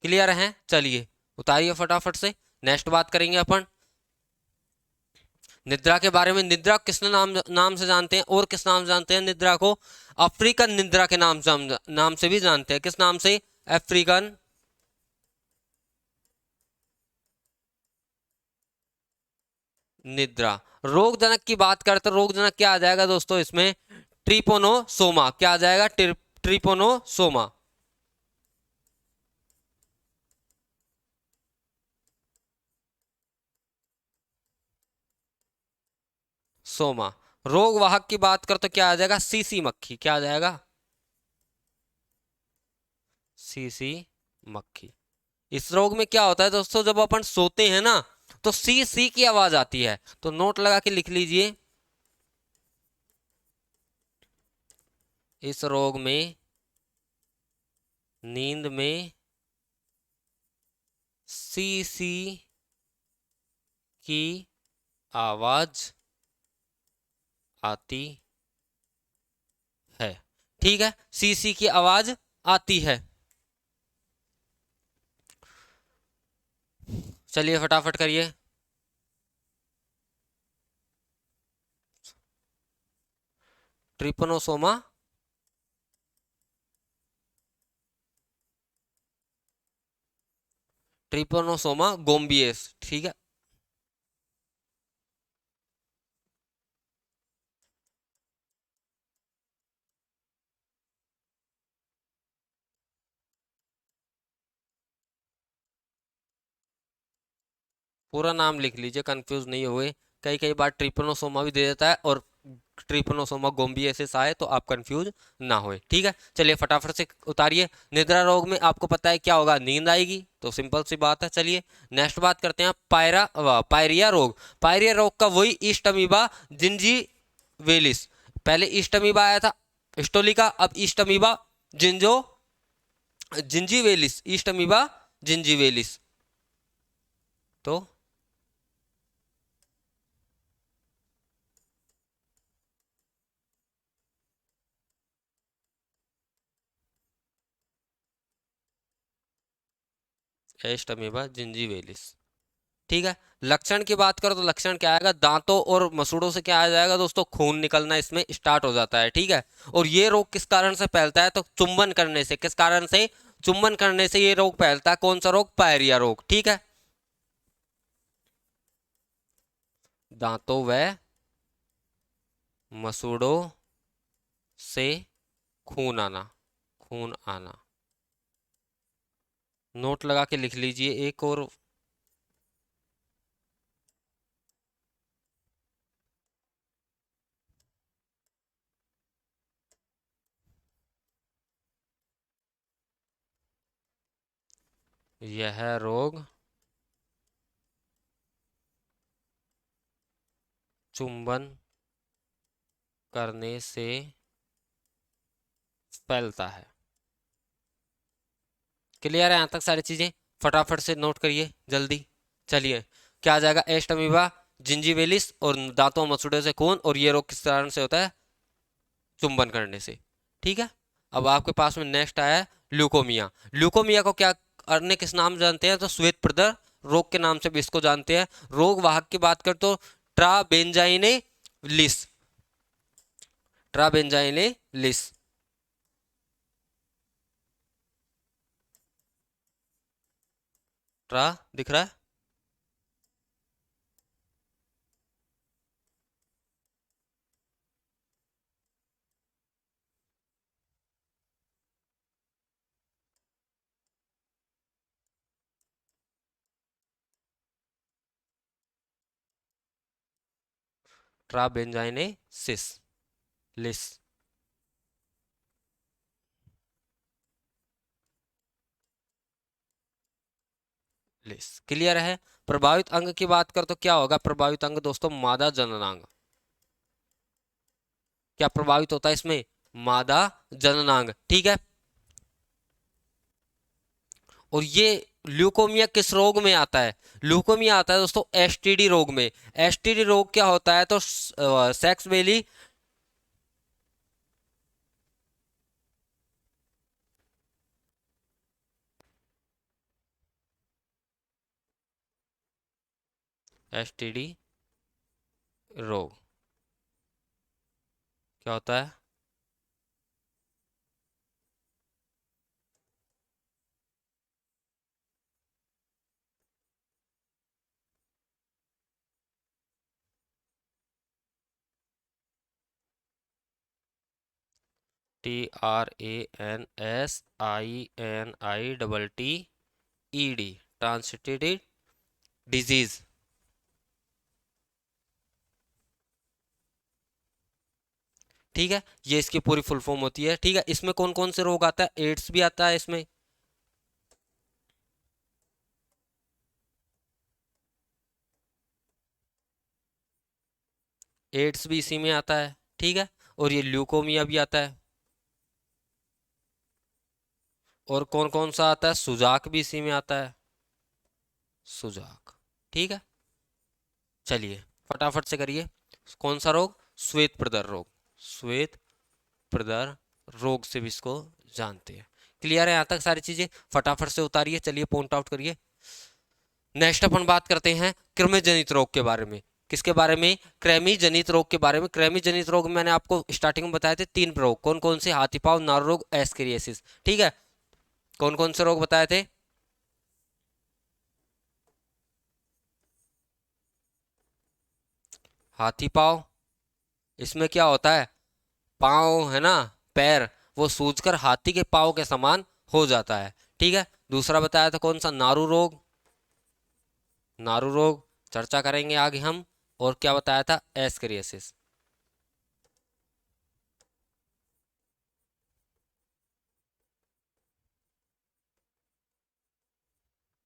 क्लियर है? चलिए उतारिए फटाफट से। नेक्स्ट बात करेंगे अपन निद्रा के बारे में। निद्रा किस नाम से जानते हैं और किस नाम से जानते हैं निद्रा को? अफ्रीकन निद्रा के नाम से भी जानते हैं। किस नाम से? अफ्रीकन निद्रा। रोग जनक की बात करते रोग जनक क्या आ जाएगा दोस्तों इसमें? ट्रिपोनोसोमा। क्या आ जाएगा? ट्रिपोनोसोमा। सोमा। रोग वाहक की बात कर तो क्या आ जाएगा? सीसी मक्खी। क्या आ जाएगा? सीसी मक्खी। इस रोग में क्या होता है दोस्तों? जब अपन सोते हैं ना तो सी सी की आवाज आती है। तो नोट लगा के लिख लीजिए, इस रोग में नींद में सी सी की आवाज आती है। ठीक है, सी सी की आवाज आती है। चलिए फटाफट करिए। Trypanosoma trypanosoma gambiense. ठीक है, पूरा नाम लिख लीजिए, कंफ्यूज नहीं हुए। कई कई बार ट्रिपनोसोमा भी दे देता है और ट्रिपनोसोमा गोम्बियसिस आए तो आप कंफ्यूज ना होए। ठीक है, चलिए फटाफट से उतारिए। निद्रा रोग में आपको पता है क्या होगा? नींद आएगी, तो सिंपल सी बात है। चलिए नेक्स्ट बात करते हैं पायरिया रोग। पायरिया रोग का वही ईस्ट अमीबा जिंजी वेलिस। पहले ईस्ट अमीबा आया था हिस्टोलिका, अब ईस्ट अमीबा जिंजो जिंजीवेलिस, ईस्ट अमीबा जिंजीवेलिस। तो ईस्ट अमीबा जिंजीवेलिस। ठीक है। लक्षण की बात करो तो लक्षण क्या आएगा, दांतों और मसूड़ों से क्या आ जाएगा दोस्तों, खून निकलना इसमें स्टार्ट हो जाता है। ठीक है। और ये रोग किस कारण से फैलता है, तो चुंबन करने से। किस कारण से, चुंबन करने से ये रोग फैलता है। कौन सा रोग, पायरिया रोग। ठीक है। दांतों व मसूड़ों से खून आना, खून आना। नोट लगा के लिख लीजिए एक और। यह रोग चुंबन करने से फैलता है। क्लियर है यहाँ तक सारी चीजें, फटाफट से नोट करिए जल्दी। चलिए, क्या आ जाएगा, एस्ट अमीबा जिंजीवेलिस और दांतों मसूड़े से खून, और ये रोग किस कारण से होता है, चुंबन करने से। ठीक है। अब आपके पास में नेक्स्ट आया है ल्यूकोमिया। ल्यूकोमिया को क्या अन्य किस नाम से जानते हैं, तो श्वेत प्रदर रोग के नाम से भी इसको जानते हैं। रोग वाहक की बात कर तो ट्राबेंजाइने लिस, ट्राबेंजाइने लिस। ट्रा दिख रहा है, ट्राबेंजाइने सिस लिस। लिस क्लियर है। प्रभावित अंग की बात कर तो क्या होगा, प्रभावित अंग दोस्तों मादा जननांग। क्या प्रभावित होता है इसमें, मादा जननांग। ठीक है। और ये ल्यूकोमिया किस रोग में आता है, ल्यूकोमिया आता है दोस्तों एसटीडी रोग में। एसटीडी रोग क्या होता है, तो सेक्स वेली, एसटीडी रोग क्या होता है, TRANSINITTED, ट्रांसिटेड डिजीज। ठीक है, ये इसकी पूरी फुल फॉर्म होती है। ठीक है। इसमें कौन कौन से रोग आता है, एड्स भी आता है इसमें, एड्स भी इसी में आता है। ठीक है। और ये ल्यूकोमिया भी आता है। और कौन कौन सा आता है, सुजाक भी इसी में आता है, सुजाक। ठीक है। चलिए फटाफट से करिए। कौन सा रोग, श्वेत प्रदर रोग, श्वेत प्रदर रोग से भी इसको जानते हैं। क्लियर है यहाँ तक सारी चीजें, फटाफट से उतारिए। चलिए पॉइंट आउट करिए। नेक्स्ट अपन बात करते हैं कृमि जनित रोग के बारे में। किसके बारे में, कृमि जनित रोग के बारे में। कृमि जनित रोग में मैंने आपको स्टार्टिंग में बताए थे तीन रोग, कौन कौन से, हाथी पांव, नार रोग, एस्केरियासिस। ठीक है। कौन कौन से रोग बताए थे, हाथी पांव, इसमें क्या होता है, पाँव है ना, पैर, वो सूजकर हाथी के पाँव के समान हो जाता है। ठीक है। दूसरा बताया था कौन सा, नारू रोग, नारू रोग चर्चा करेंगे आगे हम। और क्या बताया था, एस्करियासिस,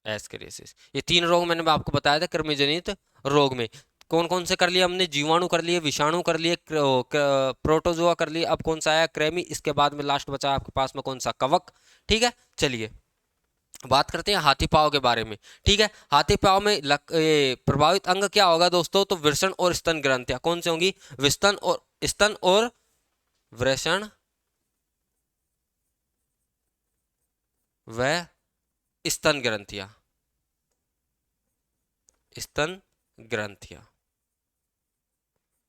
एस्करियासिस। ये तीन रोग मैंने आपको बताया था कृमिजनित रोग में। कौन कौन से कर लिए हमने? जीवाणु कर लिए, विषाणु कर लिए, प्रोटोजोआ कर लिए, अब कौन सा आया? कृमि। इसके बाद में लास्ट बचा आपके पास में कौन सा? कवक। ठीक है, चलिए बात करते हैं हाथी पांव के बारे में। ठीक है, हाथी पांव में प्रभावित अंग क्या होगा दोस्तों? तो वृषण और स्तन ग्रंथियां कौन सी होंगी? स्तन और वृषण व स्तन ग्रंथियां, स्तन ग्रंथियां।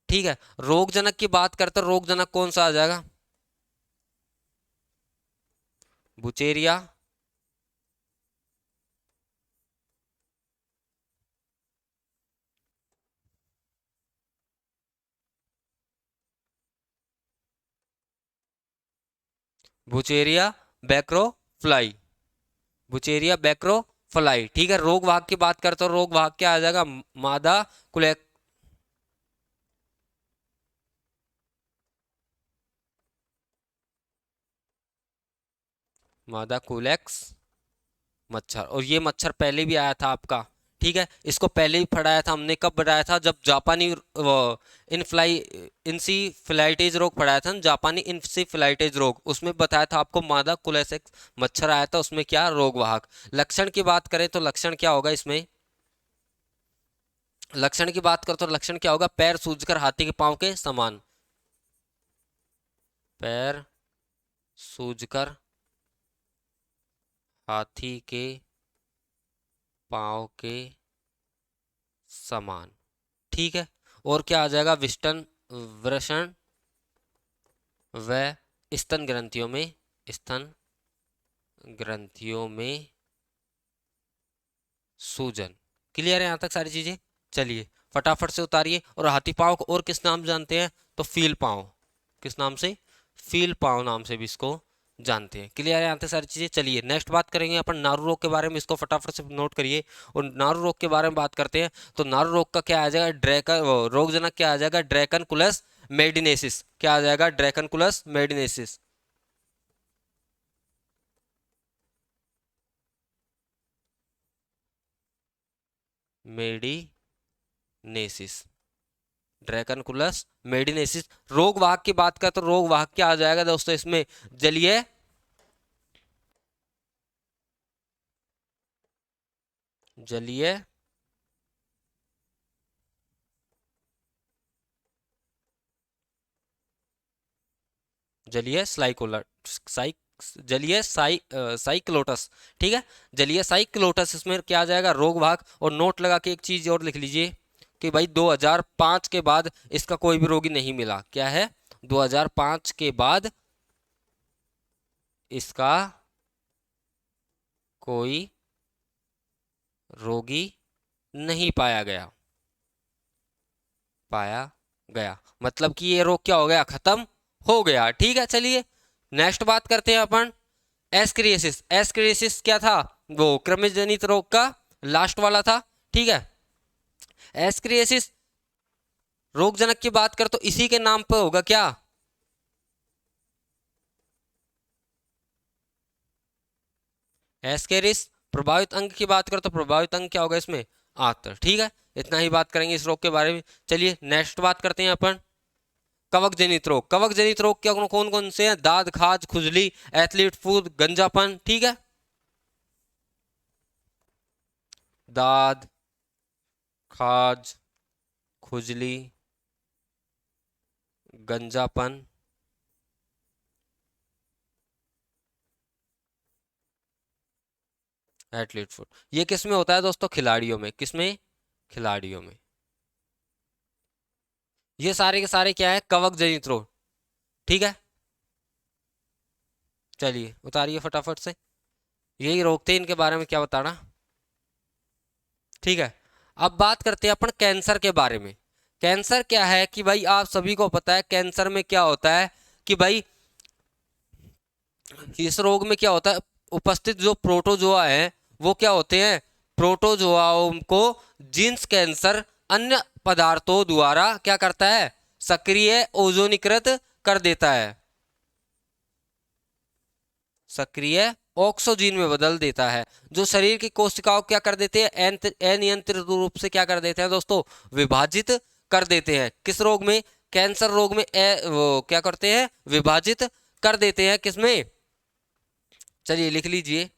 ठीक है, रोगजनक की बात करते हैं, रोगजनक कौन सा आ जाएगा? बुचेरिया, बुचेरिया बैक्रोफ्लाई, बुचेरिया बैक्रोफ्लाई। ठीक है, रोग वाहक की बात करते हो, रोग वाहक क्या आ जाएगा? मादा कुलेक, मादा कुलेक्स मच्छर। और ये मच्छर पहले भी आया था आपका। ठीक है, इसको पहले भी पढ़ाया था हमने। कब पढ़ाया था? जब जापानी इनफ्लाई इंसीफ्लाइटिस रोग पढ़ाया था ना, जापानी इंसीफ्लाइटिस रोग, उसमें बताया था आपको मादा कुलेक्स मच्छर आया था, उसमें क्या? रोगवाहक। लक्षण की बात करें तो लक्षण क्या होगा इसमें? लक्षण की बात करो तो लक्षण क्या होगा? पैर सूजकर हाथी के पांव के समान, पैर सूजकर हाथी के पांव के समान। ठीक है, और क्या आ जाएगा? विष्टन, वृषण व स्तन ग्रंथियों में, स्तन ग्रंथियों में सूजन। क्लियर है यहाँ तक सारी चीजें? चलिए फटाफट से उतारिए। और हाथी पांव को और किस नाम जानते हैं? तो फील पांव। किस नाम से? फील पांव नाम से भी इसको जानते हैं। क्लियर है यहाँ तक सारी चीजें? चलिए नेक्स्ट बात करेंगे अपन नारू रोग के बारे में, इसको फटाफट से नोट करिए। और नारू रोग के बारे में बात करते हैं तो नारू रोग का क्या आ जाएगा? रोगजनक क्या आ जाएगा? ड्रैकनकुलस मेडिनेसिस। क्या आ जाएगा? ड्रैकनकुलस मेडिनेसिस। मेडिनेसिस, ड्रैकनकुलस मेडिनेसिस। रोग वाहक की बात करें तो रोग वाहक क्या आ जाएगा दोस्तों इसमें? जलीय, जलीय जलीय साइकोलट साइक जलीय साइक्लोटस। ठीक है, जलीय साइक्लोटस इसमें क्या आ जाएगा? रोग वाहक। और नोट लगा के एक चीज और लिख लीजिए कि भाई 2005 के बाद इसका कोई भी रोगी नहीं मिला। क्या है? 2005 के बाद इसका कोई रोगी नहीं पाया गया, पाया गया। मतलब कि ये रोग क्या हो गया? खत्म हो गया। ठीक है, चलिए नेक्स्ट बात करते हैं अपन एस्क्रिएसिस। एस्क्रिएसिस क्या था? वो कृमि जनित रोग का लास्ट वाला था। ठीक है, एस्क्रिएसिस रोगजनक की बात कर तो इसी के नाम पर होगा क्या? एस्केरिस। प्रभावित अंग की बात कर तो प्रभावित अंग क्या होगा इसमें? आंत्र। ठीक है, इतना ही बात करेंगे इस रोग के बारे में। चलिए नेक्स्ट बात करते हैं अपन कवक जनित रोग। कवक जनित रोग क्या कौन कौन से हैं? दाद, खाज, खुजली, एथलीट फूड, गंजापन। ठीक है, दाद, खाज, खुजली, गंजापन, एथलीट फूड। ये किस में होता है दोस्तों? खिलाड़ियों में। किस में? खिलाड़ियों में। ये सारे के सारे क्या है? कवक जनित रोग। ठीक है, चलिए उतारिए फटाफट से। यही रोग थे, इनके बारे में क्या बताना। ठीक है, अब बात करते हैं अपन कैंसर के बारे में। कैंसर क्या है कि भाई आप सभी को पता है कैंसर में क्या होता है कि भाई इस रोग में क्या होता है? उपस्थित जो प्रोटोजोआ है वो क्या होते हैं? प्रोटोजोआओं को जींस कैंसर अन्य पदार्थों द्वारा क्या करता है? सक्रिय ओजोनीकृत कर देता है, सक्रिय ऑक्सोजीन में बदल देता है। जो शरीर की कोशिकाओं क्या कर देते हैं, अनियंत्रित रूप से क्या कर देते हैं दोस्तों, विभाजित कर देते हैं। किस रोग में, कैंसर रोग में वो क्या करते हैं, विभाजित कर देते हैं। किसमें, चलिए लिख लीजिए,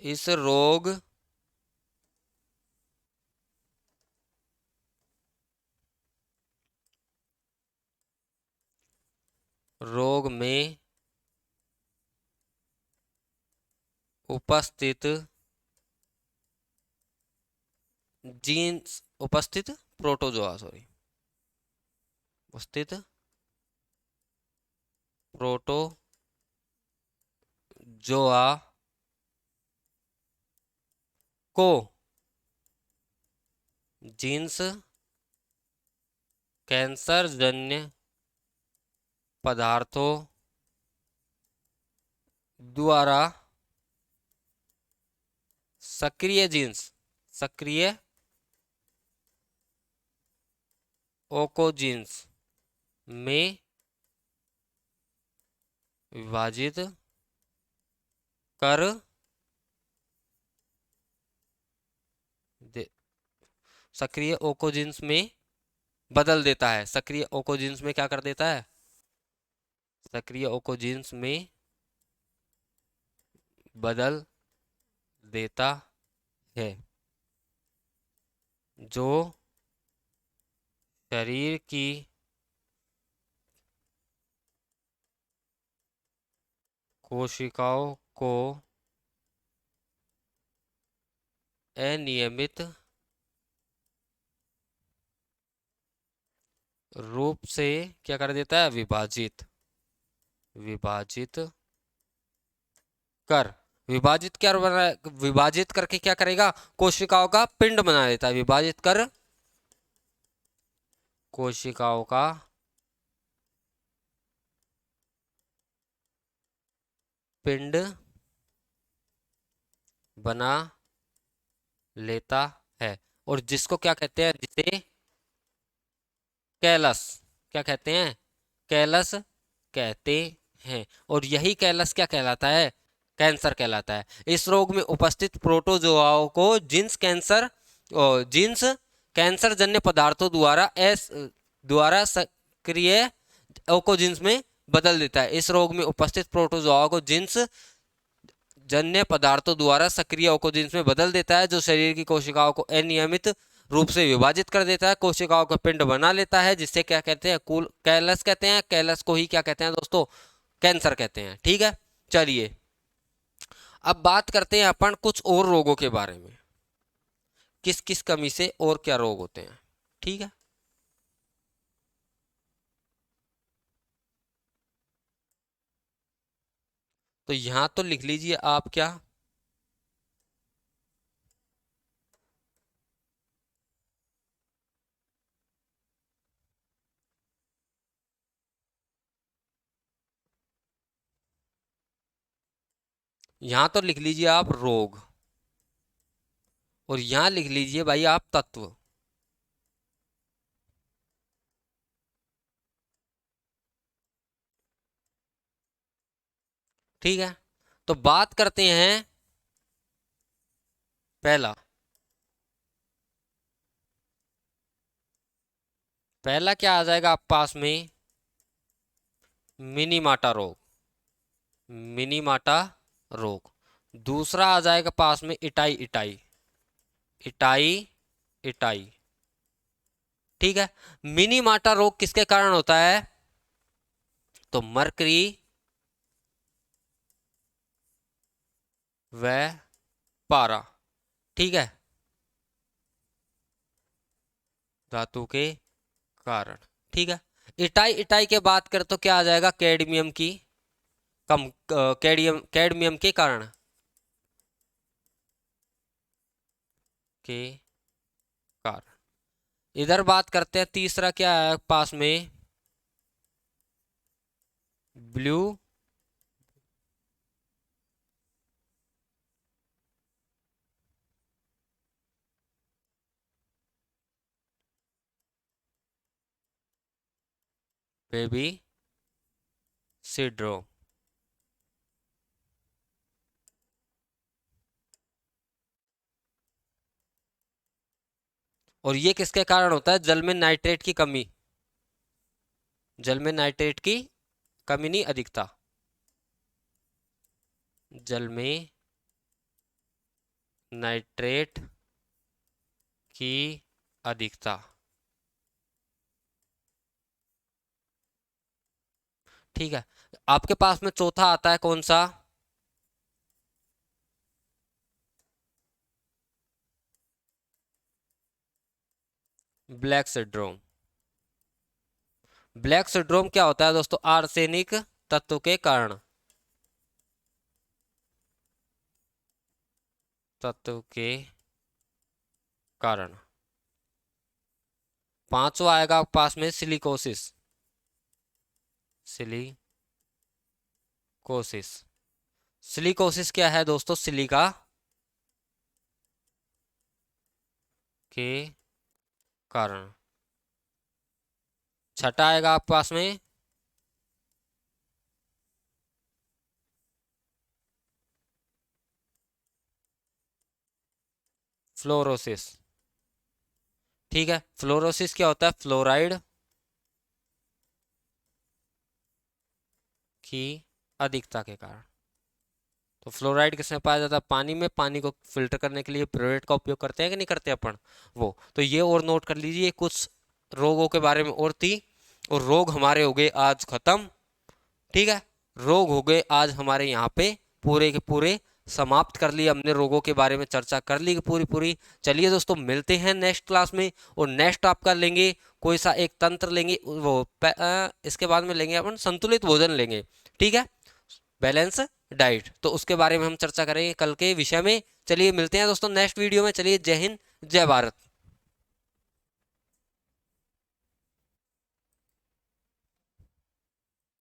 इस रोग में उपस्थित जीन्स, उपस्थित प्रोटोजोआ, सॉरी, उपस्थित प्रोटोजोआ को जीन्स कैंसर जन्य पदार्थों द्वारा सक्रिय जीन्स, सक्रिय ओकोजीन्स में विभाजित कर दे, सक्रिय ओकोजीन्स में बदल देता है। सक्रिय ओकोजीन्स में क्या कर देता है, सक्रिय ओकोजीन्स में बदल देता है, जो शरीर की कोशिकाओं को अनियमित रूप से क्या कर देता है, विभाजित, विभाजित कर, विभाजित क्या बना, विभाजित करके क्या करेगा, कोशिकाओं का पिंड बना देता है। विभाजित कर कोशिकाओं का पिंड बना लेता है, और जिसको क्या कहते हैं, जिसे कैलस, क्या कहते हैं, कैलस कहते हैं। और यही कैलस क्या कहलाता है, कैंसर कहलाता है। इस रोग में उपस्थित प्रोटोजोआओं को जींस कैंसर जन्य पदार्थों द्वारा सक्रिय ओकोजिन्स में बदल देता है। इस रोग में उपस्थित प्रोटोजोआ को जींस जन्य पदार्थों द्वारा सक्रिय ओकोजिन्स में बदल देता है, जो शरीर की कोशिकाओं को अनियमित रूप से विभाजित कर देता है, कोशिकाओं का पिंड बना लेता है, जिससे क्या कहते हैं, कुल कैलस कहते हैं। कैलस को ही क्या कहते हैं दोस्तों, कैंसर कहते हैं। ठीक है, चलिए अब बात करते हैं अपन कुछ और रोगों के बारे में, किस किस कमी से और क्या रोग होते हैं। ठीक है, तो यहां तो लिख लीजिए आप क्या, यहां तो लिख लीजिए आप रोग, और यहां लिख लीजिए भाई आप तत्व। ठीक है, तो बात करते हैं पहला, पहला क्या आ जाएगा आप पास में, मिनीमाटा रोग, मिनीमाटा रोग। दूसरा आ जाएगा पास में इटाई इटाई, इटाई इटाई। ठीक है, मिनीमाटा रोग किसके कारण होता है, तो मरकरी व पारा, ठीक है, धातु के कारण। ठीक है, इटाई इटाई के बात करें तो क्या आ जाएगा, कैडमियम की कम, कैडमियम के कारण, के कारण। इधर बात करते हैं तीसरा क्या है पास में, ब्लू बेबी सिड्रोम। और ये किसके कारण होता है? जल में नाइट्रेट की कमी। जल में नाइट्रेट की कमी नहीं, अधिकता। जल में नाइट्रेट की अधिकता। ठीक है। आपके पास में चौथा आता है कौन सा? Black syndrome. ब्लैक सिड्रोम क्या होता है दोस्तों? आर्सेनिक तत्व के कारण। तत्व के कारण। पांचवा आएगा आपके पास में सिलिकोसिस। सिलिकोसिस। सिलिकोसिस क्या है दोस्तों? सिलिका के कारण। छठा आएगा आपके पास में फ्लोरोसिस। ठीक है। फ्लोरोसिस क्या होता है? फ्लोराइड की अधिकता के कारण। तो फ्लोराइड किसमें पाया जाता है? पानी में। पानी को फिल्टर करने के लिए फ्लोराइड का उपयोग करते हैं कि नहीं करते अपन? वो तो ये और नोट कर लीजिए, कुछ रोगों के बारे में और थी। और रोग हमारे हो गए आज खत्म। ठीक है। रोग हो गए आज हमारे यहाँ पे पूरे के पूरे समाप्त कर लिए हमने। रोगों के बारे में चर्चा कर ली पूरी पूरी। चलिए दोस्तों, मिलते हैं नेक्स्ट क्लास में। और नेक्स्ट आपका लेंगे कोई सा एक तंत्र लेंगे, वो इसके बाद में लेंगे अपन संतुलित भोजन लेंगे। ठीक है, बैलेंस डाइट। तो उसके बारे में हम चर्चा करेंगे कल के विषय में। चलिए मिलते हैं दोस्तों नेक्स्ट वीडियो में। चलिए, जय हिंद, जय भारत।